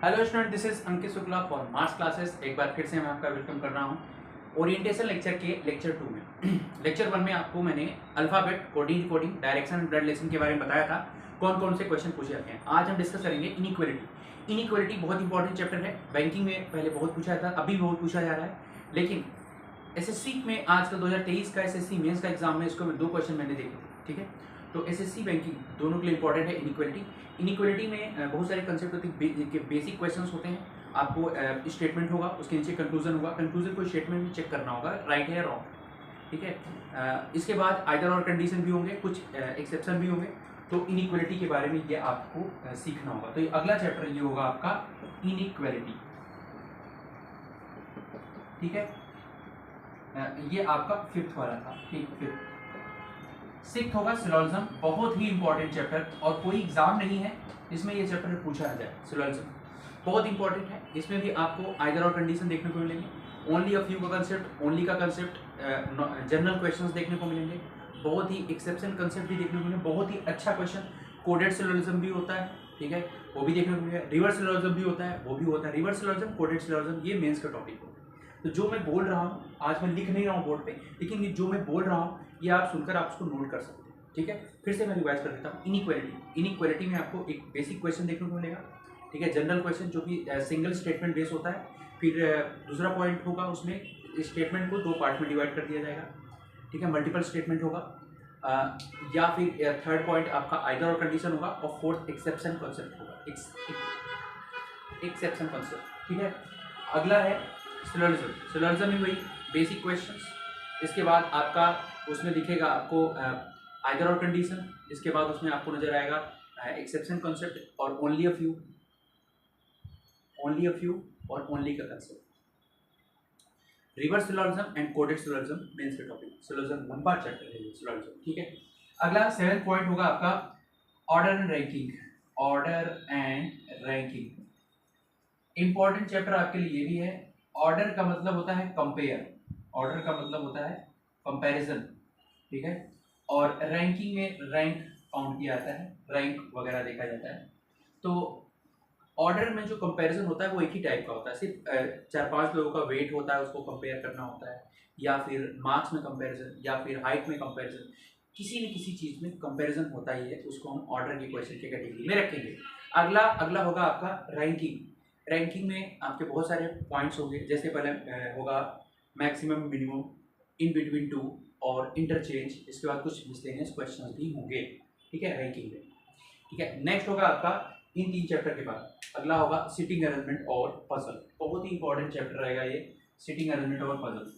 Hello student, this is Ankit Shukla for marks classes. एक बार फिर से मैं आपका वेलकम कर रहा हूँ ओरिएंटेशन लेक्चर के लेक्चर 2 में। लेक्चर 1 में आपको मैंने alphabet, coding, decoding, direction and blood relation के बारे में बताया था, कौन कौन से क्वेश्चन पूछे जाते हैं। आज हम डिस्कस करेंगे इनइक्वालिटी। इनइक्वालिटी बहुत इंपॉर्टेंट चैप्टर है। बैंकिंग में पहले बहुत पूछा था, अभी बहुत पूछा जा रहा है, लेकिन एसएससी में आजकल 2023 का एसएससी मेंस का एग्जाम में इसको 2 क्वेश्चन मैंने देखे थे। ठीक है, तो एसएससी बैंकिंग दोनों के लिए इंपॉर्टेंट है इनइक्वालिटी। इनइक्वालिटी में बहुत सारे कंसेप्ट होते हैं, बेसिक क्वेश्चंस होते हैं। आपको स्टेटमेंट होगा, उसके नीचे कंक्लूजन होगा, कंक्लूजन को स्टेटमेंट में चेक करना होगा राइट है या रॉन्ग। ठीक है, इसके बाद आइदर और कंडीशन भी होंगे, कुछ एक्सेप्शन भी होंगे। तो इनइक्वालिटी के बारे में ये आपको सीखना होगा। तो ये अगला चैप्टर ये होगा आपका इनइक्वालिटी। ठीक है, ये आपका 5th वाला था। ठीक, 5th। 6th होगा सिलोजिज्म, बहुत ही इंपॉर्टेंट चैप्टर, और कोई एग्जाम नहीं है इसमें ये चैप्टर पूछा जाए। सिलोजिज्म बहुत इंपॉर्टेंट है, इसमें भी आपको आइदर और कंडीशन देखने को मिलेंगे, ओनली अ फ्यू का कंसेप्ट, ओनली का कंसेप्ट, जनरल क्वेश्चंस देखने को मिलेंगे, बहुत ही एक्सेप्शन कंसेप्ट भी देखने को मिलेंगे, बहुत ही अच्छा क्वेश्चन। कोडेड सिलोजिज्म भी होता है, ठीक है, वो भी देखने को मिलेगा। रिवर्स सिलोजिज्म भी होता है, वो भी होता है। रिवर्स सिलोजिज्म, कोडेड सिलोजिज्म, ये मेंस का टॉपिक होता है। तो जो मैं बोल रहा हूँ, आज मैं लिख नहीं रहा हूँ बोर्ड पे, लेकिन ये जो मैं बोल रहा हूँ ये आप सुनकर आप उसको नोट कर सकते हैं। ठीक है, फिर से मैं रिवाइज कर देता हूँ। इनइक्वालिटी में आपको एक बेसिक क्वेश्चन देखने को मिलेगा, ठीक है, जनरल क्वेश्चन जो कि सिंगल स्टेटमेंट बेस होता है। फिर दूसरा पॉइंट होगा, उसमें स्टेटमेंट को 2 पार्ट में डिवाइड कर दिया जाएगा। ठीक है, मल्टीपल स्टेटमेंट होगा, या फिर थर्ड पॉइंट आपका आइदर और कंडीशन होगा, और फोर्थ एक्सेप्शन कॉन्सेप्ट होगा, एक्सेप्शन कॉन्सेप्ट। ठीक है, अगला है सिलोजिज्म। सिलोजिज्म में वही बेसिक क्वेश्चंस। इसके बाद आपका उसमें दिखेगा आपको आइदर और कंडीशन। इसके बाद उसमें आपको नजर आएगा एक्सेप्शन कॉन्सेप्ट और ओनली अ फ्यू और ओनली का concept. Reverse syllogism and coded syllogism mains का टॉपिक। सिलोजिज्म लंबा चैप्टर है सिलोजिज्म। ठीक है, अगला 7th पॉइंट होगा आपका order and ranking. Order and ranking important chapter आपके लिए ये भी है। ऑर्डर का मतलब होता है कंपेयर, ऑर्डर का मतलब होता है कंपैरिजन। ठीक है, और रैंकिंग में रैंक काउंट किया जाता है, रैंक वगैरह देखा जाता है। तो ऑर्डर में जो कंपैरिजन होता है वो एक ही टाइप का होता है, सिर्फ 4-5 लोगों का वेट होता है, उसको कंपेयर करना होता है, या फिर मार्क्स में कंपैरिजन, या फिर हाइट में कंपैरिजन, किसी न किसी चीज़ में कंपैरिजन होता ही है। उसको हम ऑर्डर के क्वेश्चन की कैटेगरी में रखेंगे। अगला होगा आपका रैंकिंग। रैंकिंग में आपके बहुत सारे पॉइंट्स होंगे, जैसे पहले होगा maximum, minimum, in between two और इंटरचेंज। इसके बाद कुछ मिसलेनियस क्वेश्चन भी होंगे। ठीक है, रैंकिंग में। ठीक है, नेक्स्ट होगा आपका इन 3 चैप्टर के बाद अगला होगा सिटिंग अरेंजमेंट और पजल। बहुत ही इंपॉर्टेंट चैप्टर रहेगा ये, सिटिंग अरेंजमेंट और पजल।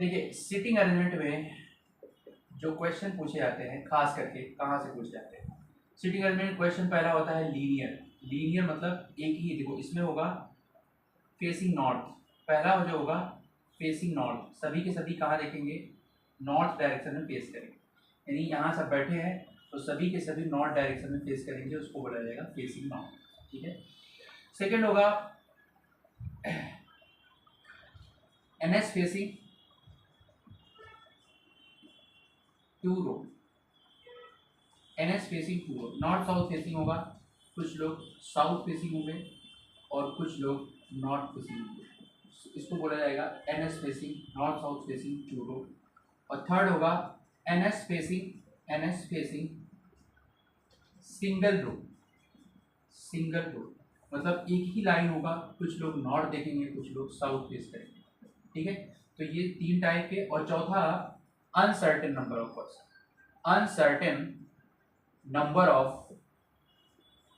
देखिए, सिटिंग अरेंजमेंट में जो क्वेश्चन पूछे जाते हैं, खास करके कहाँ से पूछे जाते हैं। सिटिंग अरेंजमेंट क्वेश्चन पहला होता है लीनियर। लीनियर मतलब एक ही, देखो इसमें होगा फेसिंग नॉर्थ। पहला जो होगा फेसिंग नॉर्थ, सभी के सभी कहाँ देखेंगे, नॉर्थ डायरेक्शन में फेस करेंगे। यानी यहाँ सब बैठे हैं तो सभी के सभी नॉर्थ डायरेक्शन में फेस करेंगे, उसको बोला जाएगा फेसिंग नॉर्थ। ठीक है, सेकंड होगा NS facing two row. NS facing two row, north south facing होगा, कुछ लोग साउथ फेसिंग होंगे और कुछ लोग नॉर्थ फेसिंग होंगे, इसको बोला जाएगा NS facing, north south facing two row. और थर्ड होगा एनएस फेसिंग सिंगल रो। मतलब एक ही लाइन होगा, कुछ लोग नॉर्थ देखेंगे, कुछ लोग साउथ फेस करेंगे। ठीक है, तो ये 3 टाइप के। और चौथा uncertain number of person. Uncertain number of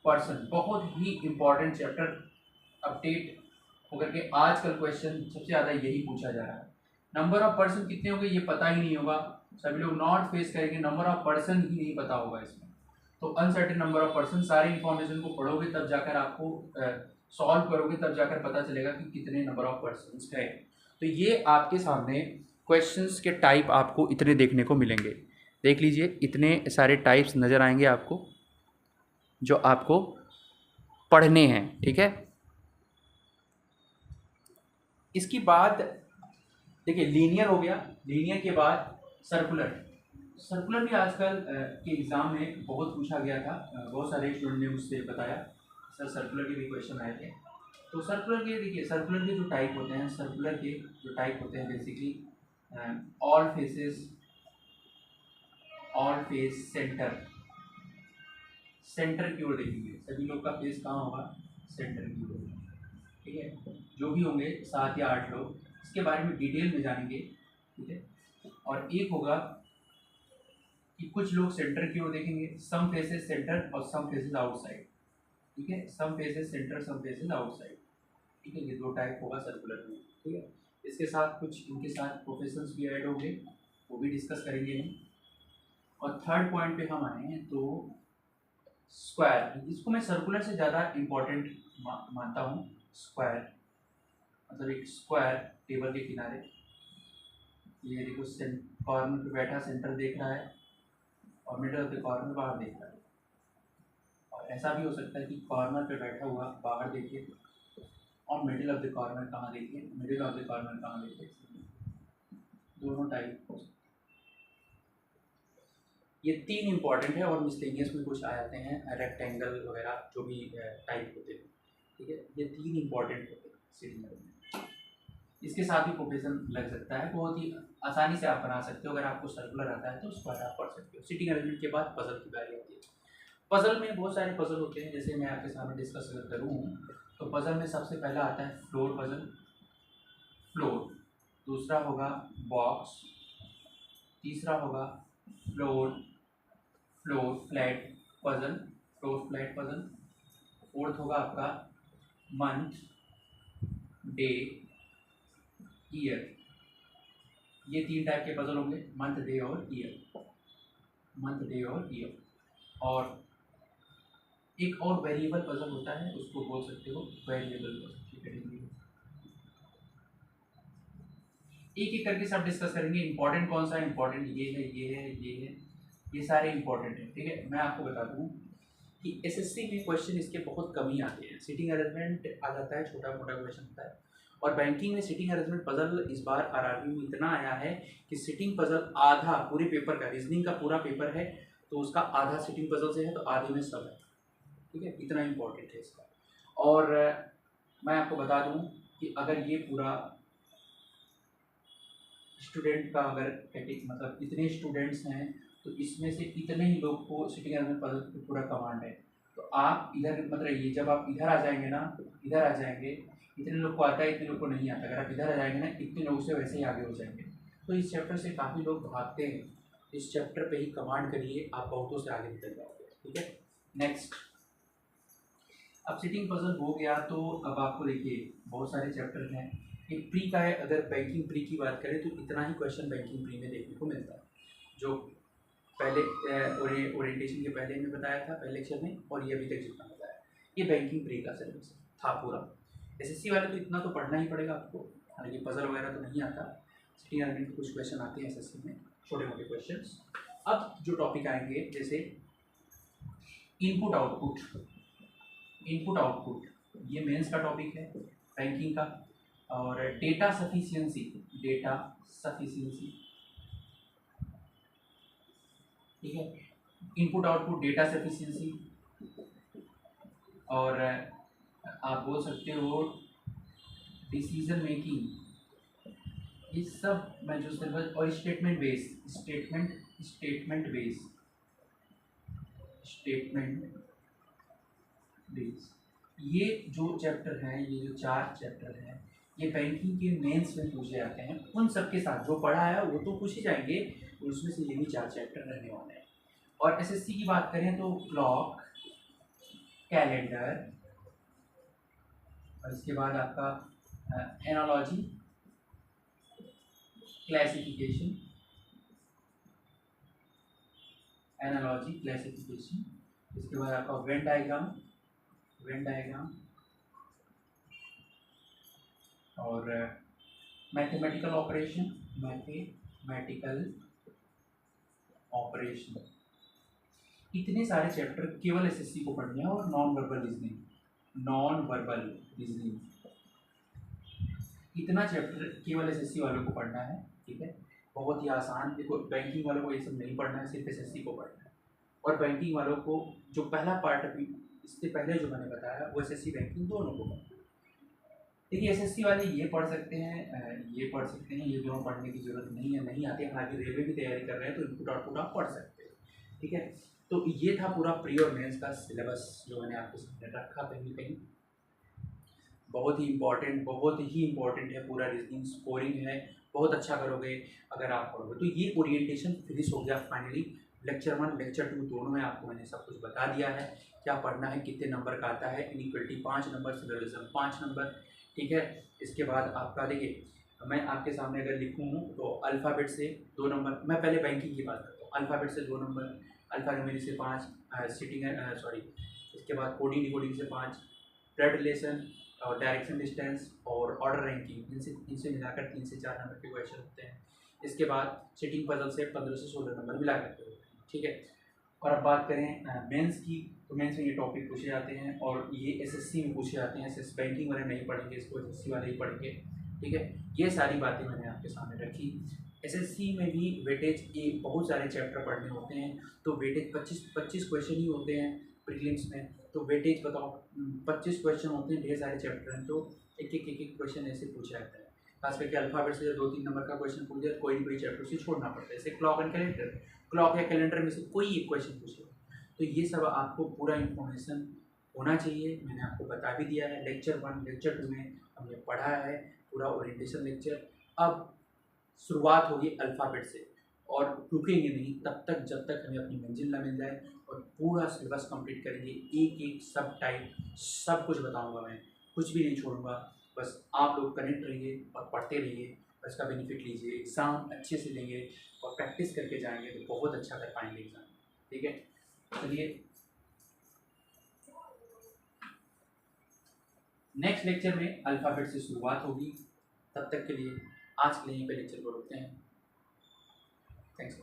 person बहुत ही इंपॉर्टेंट चैप्टर अपडेट होकर के आजकल क्वेश्चन सबसे ज़्यादा यही पूछा जा रहा है। नंबर ऑफ पर्सन कितने होंगे ये पता ही नहीं होगा, सभी लोग नॉर्थ फेस करेंगे, नंबर ऑफ पर्सन ही नहीं पता होगा इसमें। तो अनसर्टेन नंबर ऑफ पर्सन, सारी इंफॉर्मेशन को पढ़ोगे तब जाकर आपको सॉल्व करोगे, तब जाकर पता चलेगा कि कितने नंबर ऑफ पर्सन है। तो ये आपके सामने क्वेश्चंस के टाइप आपको इतने देखने को मिलेंगे। देख लीजिए, इतने सारे टाइप्स नज़र आएंगे आपको जो आपको पढ़ने हैं। ठीक है, इसकी बात देखिए, लीनियर हो गया, लीनियर के बाद सर्कुलर। सर्कुलर भी आजकल के एग्ज़ाम में बहुत पूछा गया था। बहुत सारे स्टूडेंट ने मुझसे बताया सर सर्कुलर के भी क्वेश्चन आए थे। तो सर्कुलर के देखिए, सर्कुलर के जो टाइप होते हैं, सर्कुलर के जो टाइप होते हैं basically all faces, all face centre, centre की ओर देखेंगे। सभी लोग का फेस कहाँ होगा? सेंटर की ओर। ठीक है, जो भी होंगे 7 या 8 लोग, इसके बारे में डिटेल में जानेंगे। ठीक है, और एक होगा कि कुछ लोग सेंटर की ओर देखेंगे, सम फेसेस सेंटर और सम फेसेस आउटसाइड। ठीक है, सम फेसेस सेंटर, सम फेसेस आउटसाइड। ठीक है, ये 2 टाइप होगा सर्कुलर में। ठीक है, इसके साथ कुछ इनके साथ प्रोफेशंस भी ऐड होंगे, वो भी डिस्कस करेंगे हम। और थर्ड पॉइंट पे हम आए हैं तो स्क्वायर, इसको मैं सर्कुलर से ज़्यादा इम्पोर्टेंट मानता हूँ। स्क्वायर मतलब एक स्क्वायर टेबल के किनारे, ये देखो कॉर्नर पे बैठा सेंटर देख रहा है और मिडल ऑफ द कॉर्नर बाहर देख रहा है। और ऐसा भी हो सकता है कि कॉर्नर पे बैठा हुआ बाहर देखे और मिडिल ऑफ द कॉर्नर कहाँ देखे, मिडिल ऑफ द कॉर्नर कहाँ देखे, दोनों टाइप हो सकते हैं। ये 3 इंपॉर्टेंट है और मिसलेनियस में कुछ आ जाते हैं रेक्टेंगल वगैरह जो भी टाइप होते हैं। ठीक है, ये 3 इंपॉर्टेंट होते हैं सिटिंग अरेंजमेंट। इसके साथ ही प्रोफेशन लग सकता है, बहुत ही आसानी से आप बना सकते हो। अगर आपको सर्कुलर आता है तो स्क्वायर आप पढ़ सकते हो। सिटिंग अरेंजमेंट के बाद पजल की बारी आती है। पजल में बहुत सारे पजल होते हैं, जैसे मैं आपके सामने डिस्कस करूँ तो पजल में सबसे पहला आता है फ्लोर पजल, फ्लोर। दूसरा होगा बॉक्स, तीसरा होगा floor, floor flat puzzle, floor flat puzzle. Fourth होगा आपका मंथ, डे, ईयर। ये 3 टाइप के पजल होंगे, मंथ, डे और ईयर, मंथ, डे और ईयर। और एक और वेरिएबल पजल होता है, उसको बोल सकते हो वेरिएबल पजल। एक एक करके सब डिस्कस करेंगे। इंपॉर्टेंट कौन सा है? इंपॉर्टेंट ये है, ये है, ये है, ये सारे इंपॉर्टेंट है। ठीक है, मैं आपको बता दूँ कि एसएससी में क्वेश्चन इसके बहुत कम ही आते हैं। सिटिंग अरेंजमेंट आ जाता है, छोटा मोटा क्वेश्चन होता है। और बैंकिंग में सिटिंग अरेंजमेंट पजल इस बार आरआरबी में इतना आया है कि सिटिंग पजल आधा पूरे पेपर का, रीजनिंग का पूरा पेपर है तो उसका आधा सिटिंग पजल से है, तो आधे में सब है। ठीक है, इतना इम्पोर्टेंट है इसका। और मैं आपको बता दूं कि अगर ये पूरा स्टूडेंट का अगर मतलब इतने स्टूडेंट्स हैं तो इसमें से इतने ही लोग को सिटिंग अरेंजमेंट पजल पे पूरा कमांड है। तो आप इधर मत रहिए, जब आप इधर आ जाएंगे ना, इधर आ जाएंगे, इतने लोग को आता है, इतने लोग को नहीं आता। अगर आप इधर आ जाएंगे ना, इतने लोग से वैसे ही आगे हो जाएंगे। तो इस चैप्टर से काफ़ी लोग भागते हैं, इस चैप्टर पे ही कमांड करिए, आप बहुतों से आगे निकल जाओगे। ठीक है, नेक्स्ट। अब सिटिंग पजल हो गया तो अब आपको देखिए बहुत सारे चैप्टर हैं। एक प्री का है, अगर बैंकिंग प्री की बात करें तो इतना ही क्वेश्चन बैंकिंग प्री में देखने को मिलता है, जो पहले ओरिएंटेशन के पहले मैं बताया था पहले लेक्चर में, और ये अभी तक जितना बताया, ये बैंकिंग प्री का सिलेबस था पूरा। एसएससी वाले तो इतना तो पढ़ना ही पड़ेगा आपको, हालांकि पजल वगैरह तो नहीं आता। सिटिंग अरेंजमेंट के कुछ क्वेश्चन आते हैं एसएससी में, छोटे मोटे क्वेश्चन। अब जो टॉपिक आएंगे जैसे इनपुट आउटपुट, इनपुट आउटपुट ये मेंस का टॉपिक है बैंकिंग का। और डेटा सफिशिएंसी, डेटा सफिशिएंसी, ठीक है, इनपुट आउटपुट डेटा सफिशिएंसी। और आप बोल सकते हो डिसीजन मेकिंग, ये सब मैं जो सिलेबस। और स्टेटमेंट बेस, स्टेटमेंट बेस, ये जो चैप्टर हैं, ये जो 4 चैप्टर हैं, ये बैंकिंग के मेंस में पूछे जाते हैं। उन सब के साथ जो पढ़ा है वो तो पूछे जाएंगे, उसमें से ये भी 4 चैप्टर रहने वाले हैं। और एसएससी की बात करें तो क्लॉक, कैलेंडर, और इसके बाद आपका एनालॉजी, क्लासिफिकेशन, एनालॉजी क्लासिफिकेशन, इसके बाद आपका वेन डायग्राम, और मैथमेटिकल ऑपरेशन। इतने सारे चैप्टर केवल एसएससी को पढ़ने हैं। और नॉन वर्बल रीजनिंग, इतना चैप्टर केवल एसएससी वालों को पढ़ना है। ठीक है, बहुत ही आसान। देखो बैंकिंग वालों को ये सब नहीं पढ़ना है, सिर्फ एसएससी को पढ़ना है। और बैंकिंग वालों को जो पहला पार्ट अभी इससे पहले जो मैंने बताया वो एसएससी बैंकिंग दोनों को पढ़ना है। देखिए एसएससी वाले ये पढ़ सकते हैं, ये पढ़ सकते हैं, ये दोनों पढ़ने की जरूरत नहीं है, नहीं आती है। हालांकि रेलवे की तैयारी कर रहे हैं तो इनपुट आउटपुट आप पढ़ सकते हैं, ठीक है। तो ये था पूरा प्री और मेंस का सिलेबस जो मैंने आपके सामने रखा। कहीं कहीं बहुत ही इम्पोर्टेंट है, पूरा रीजनिंग स्कोरिंग है, बहुत अच्छा करोगे अगर आप पढ़ोगे। तो ये ओरिएंटेशन फिनिश हो गया फाइनली। लेक्चर 1 लेक्चर 2 दोनों में आपको मैंने सब कुछ बता दिया है, क्या पढ़ना है, कितने नंबर का आता है। इनइक्वलिटी 5 नंबर, सिलोजिज्म 5 नंबर, ठीक है। इसके बाद आपका देखिए मैं आपके सामने अगर लिखूँ तो अल्फ़ाबेट से 2 नंबर, मैं पहले बैंकिंग की बात करता हूँ। अल्फ़ाबेट से 2 नंबर, अल्फ़ान्यूमेरिक से 5, इसके बाद कोडिंग डिकोडिंग से 5, ब्लड रिलेशन और डायरेक्शन डिस्टेंस और ऑर्डर रैंकिंग, इनसे मिलाकर 3 से 4 नंबर के क्वेश्चन होते हैं। इसके बाद सिटिंग पजल से 15 से 16 नंबर मिला करके होते हैं, ठीक है। और अब बात करें मेंस की, तो मेंस में ये टॉपिक पूछे जाते हैं और ये एसएससी में पूछे जाते हैं। एसएस बैंकिंग वाले नहीं पढ़ेंगे इसको, एसएससी वाले ही पढ़ेंगे, ठीक है। ये सारी बातें मैंने आपके सामने रखी। एसएससी में भी वेटेज ये बहुत सारे चैप्टर पढ़ने होते हैं, तो वेटेज 25 क्वेश्चन ही होते हैं प्रीलिम्स में। तो वेटेज बताओ, 25 क्वेश्चन होते हैं, ढेर सारे चैप्टर हैं, तो एक क्वेश्चन ऐसे पूछा जाता है। खास करके अल्फ़ाबेट से 2-3 नंबर का क्वेश्चन पूछ दिया तो कोई चैप्टर से छोड़ना पड़ता है। जैसे क्लॉक एंड कैलेंडर, क्लॉक या कैलेंडर में से कोई एक क्वेश्चन पूछे, तो ये सब आपको पूरा इन्फॉर्मेशन होना चाहिए। मैंने आपको बता भी दिया है। लेक्चर 1 लेक्चर 2 में हमने पढ़ा है पूरा ओरिएंटेशन लेक्चर। अब शुरुआत होगी अल्फ़ाबेट से और रुकेंगे नहीं तब तक जब तक हमें अपनी मंजिल ना मिल जाए, और पूरा सिलेबस कंप्लीट करेंगे। एक सब टाइप सब कुछ बताऊंगा मैं, कुछ भी नहीं छोड़ूंगा। बस आप लोग कनेक्ट रहिए और पढ़ते रहिए, और इसका बेनिफिट लीजिए। एग्ज़ाम अच्छे से लेंगे और प्रैक्टिस करके जाएंगे तो बहुत अच्छा कर पाएंगे एग्ज़ाम, ठीक है। चलिए नेक्स्ट लेक्चर में अल्फ़ाबेट से शुरुआत होगी। तब तक के लिए आज के लिए यहीं पे लेक्चर को रोकते हैं। थैंक्स,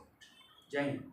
जय हिंद।